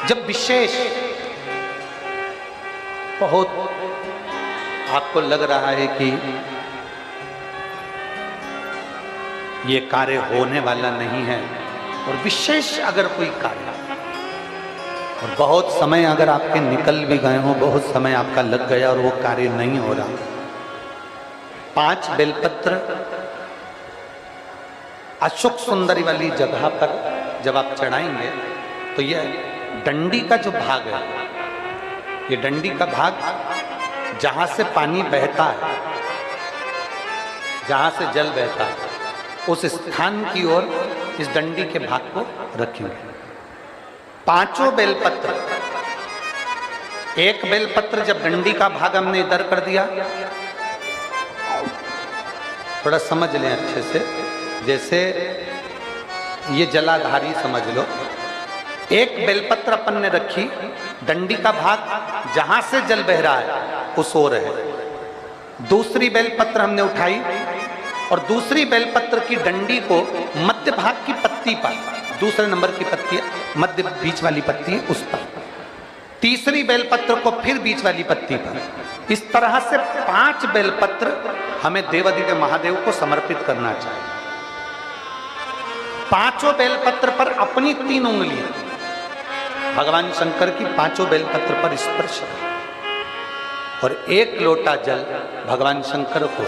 जब विशेष बहुत आपको लग रहा है कि ये कार्य होने वाला नहीं है, और विशेष अगर कोई कार्य और बहुत समय अगर आपके निकल भी गए हो, बहुत समय आपका लग गया और वो कार्य नहीं हो रहा, 5 बेलपत्र अशोक सुंदरी वाली जगह पर जब आप चढ़ाएंगे तो ये डंडी का जो भाग है, ये डंडी का भाग जहां से पानी बहता है, जहां से जल बहता है, उस स्थान की ओर इस डंडी के भाग को रखेंगे। 5 बेलपत्र, एक बेलपत्र जब डंडी का भाग हमने इधर कर दिया, थोड़ा समझ लें अच्छे से, जैसे ये जलाधारी समझ लो, एक बेलपत्र अपन ने रखी, डंडी का भाग जहां से जल बह रहा है उस ओर है। दूसरी बेलपत्र हमने उठाई और दूसरी बेलपत्र की डंडी को मध्य भाग की पत्ती पर, दूसरे नंबर की पत्ती मध्य बीच वाली पत्ती है उस पर, तीसरी बेलपत्र को फिर बीच वाली पत्ती पर, इस तरह से 5 बेलपत्र हमें देवादिदेव महादेव को समर्पित करना चाहिए। 5 बेलपत्र पर अपनी 3 उंगलियां भगवान शंकर की 5 बेलपत्र पर स्पर्श और 1 लोटा जल भगवान शंकर को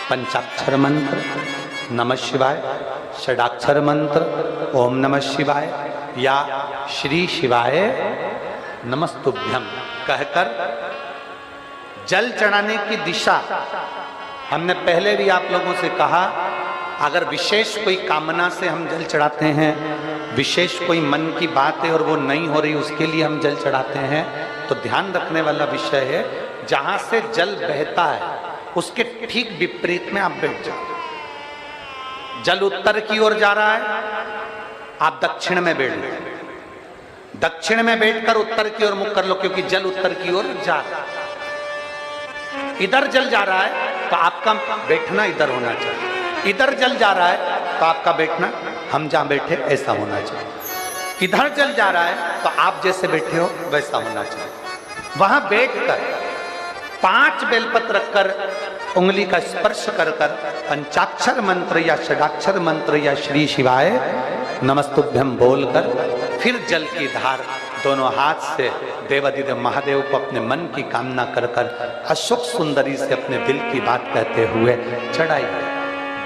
पंचाक्षर मंत्र नमः शिवाय, षडाक्षर मंत्र ओम नमः शिवाय या श्री शिवाय नमस्तुभ्यम कहकर जल चढ़ाने की दिशा, हमने पहले भी आप लोगों से कहा, अगर विशेष कोई कामना से हम जल चढ़ाते हैं, विशेष कोई मन की बात है और वो नहीं हो रही, उसके लिए हम जल चढ़ाते हैं, तो ध्यान रखने वाला विषय है, जहां से जल बहता है उसके ठीक विपरीत में आप बैठ जाओ। जल उत्तर की ओर जा रहा है, आप दक्षिण में बैठ लो, दक्षिण में बैठकर उत्तर की ओर मुख कर लो, क्योंकि जल उत्तर की ओर जा रहा है। इधर जल जा रहा है तो आपका बैठना इधर होना चाहिए, इधर जल जा रहा है तो आपका बैठना हम जहां बैठे ऐसा होना चाहिए, इधर जल जा रहा है तो आप जैसे बैठे हो वैसा होना चाहिए। वहां बैठकर 5 बेलपत्र रखकर उंगली का स्पर्श कर कर पंचाक्षर मंत्र या षडाक्षर मंत्र या श्री शिवाय नमस्तुभ्यम बोलकर फिर जल की धार दोनों हाथ से देवादिदेव महादेव को अपने मन की कामना कर कर अशोक सुंदरी से अपने दिल की बात कहते हुए चढ़ाइए।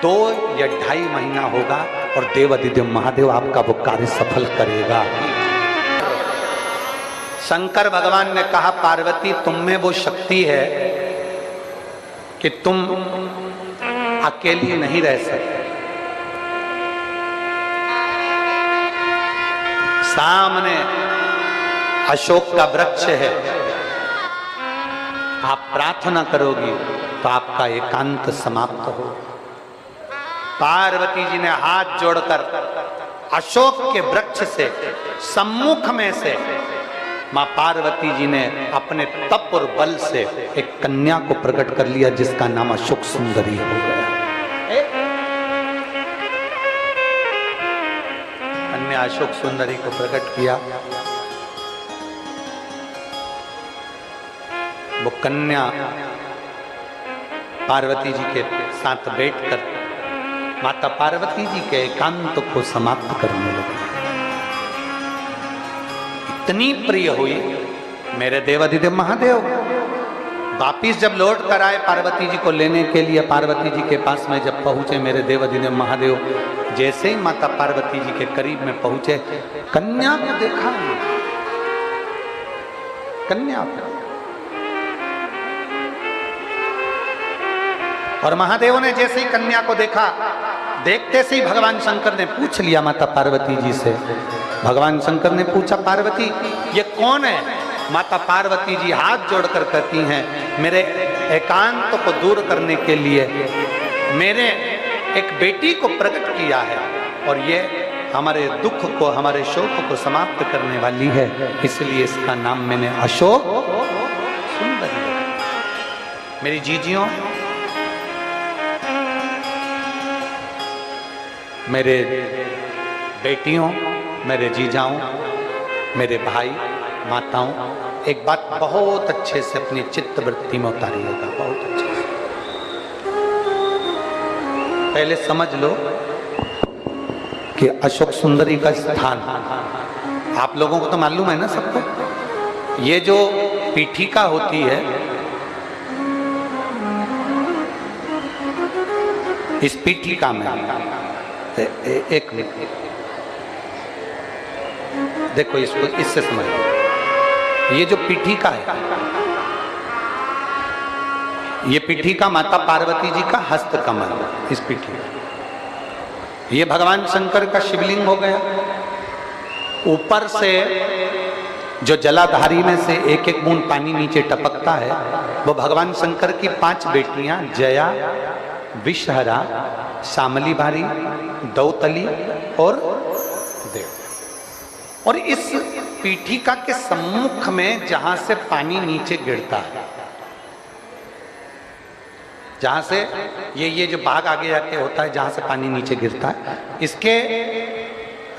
2 या 2.5 महीना होगा और देवादिदेव महादेव आपका वो कार्य सफल करेगा। शंकर भगवान ने कहा, पार्वती तुम में वो शक्ति है कि तुम अकेली नहीं रह सकते, सामने अशोक का वृक्ष है, आप प्रार्थना करोगी तो आपका एकांत समाप्त हो। पार्वती जी ने हाथ जोड़कर अशोक के वृक्ष से सम्मुख में से मां पार्वती जी ने अपने तप और बल से एक कन्या को प्रकट कर लिया, जिसका नाम अशोक सुंदरी हो गया। कन्या अशोक सुंदरी को प्रकट किया। वो कन्या पार्वती जी के साथ बैठकर माता पार्वती जी के एकांत को समाप्त करने लगी। इतनी प्रिय हुई मेरे देवादिदेव महादेव। वापिस जब लौट कर आए पार्वती जी को लेने के लिए, पार्वती जी के पास में जब पहुंचे मेरे देवादिदेव महादेव, जैसे ही माता पार्वती जी के करीब में पहुंचे, कन्या को देखा, कन्या को, और महादेव ने जैसे ही कन्या को देखा, देखते से ही भगवान शंकर ने पूछ लिया माता पार्वती जी से। भगवान शंकर ने पूछा, पार्वती ये कौन है? माता पार्वती जी हाथ जोड़कर कहती हैं, मेरे एकांत को दूर करने के लिए मेरे एक बेटी को प्रकट किया है, और ये हमारे दुख को, हमारे शोक को समाप्त करने वाली है, इसलिए इसका नाम मैंने अशोक सुंदरी रखा। मेरी जीजियों, मेरे बेटियों, मेरे जीजाओं, मेरे भाई माताओं, एक बात बहुत अच्छे से अपनी चित्त वृत्ति में उतारिएगा, बहुत अच्छे से। पहले समझ लो कि अशोक सुंदरी का स्थान, आप लोगों को तो मालूम है ना सबको, ये जो पीठिका होती है, इस पीठिका में एक मिनट देखो, इसको इससे समझो। ये जो पीठिका है, ये पीठिका माता पार्वती जी का हस्त कमल, इस पीठिका, ये भगवान शंकर का शिवलिंग हो गया। ऊपर से जो जलाधारी में से एक एक बूंद पानी नीचे टपकता है, वो भगवान शंकर की 5 बेटियां जया, विषहरा, शामली भारी, दौतली और देव। और इस पीठिका के सम्मुख में जहां से पानी नीचे गिरता है, जहां से ये जो भाग आगे जाके होता है जहां से पानी नीचे गिरता है, इसके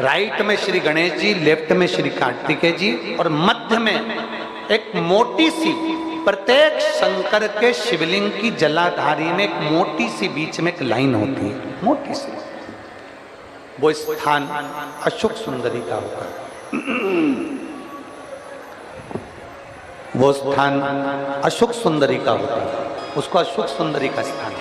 राइट में श्री गणेश जी, लेफ्ट में श्री कार्तिकेय जी और मध्य में एक मोटी सी, प्रत्येक शंकर के शिवलिंग की जलाधारी में एक मोटी सी बीच में एक लाइन होती है, मोटी सी। वो स्थान अशोक सुंदरी का होता है। वो स्थान अशोक सुंदरी का होता है, उसको अशोक सुंदरी का स्थान।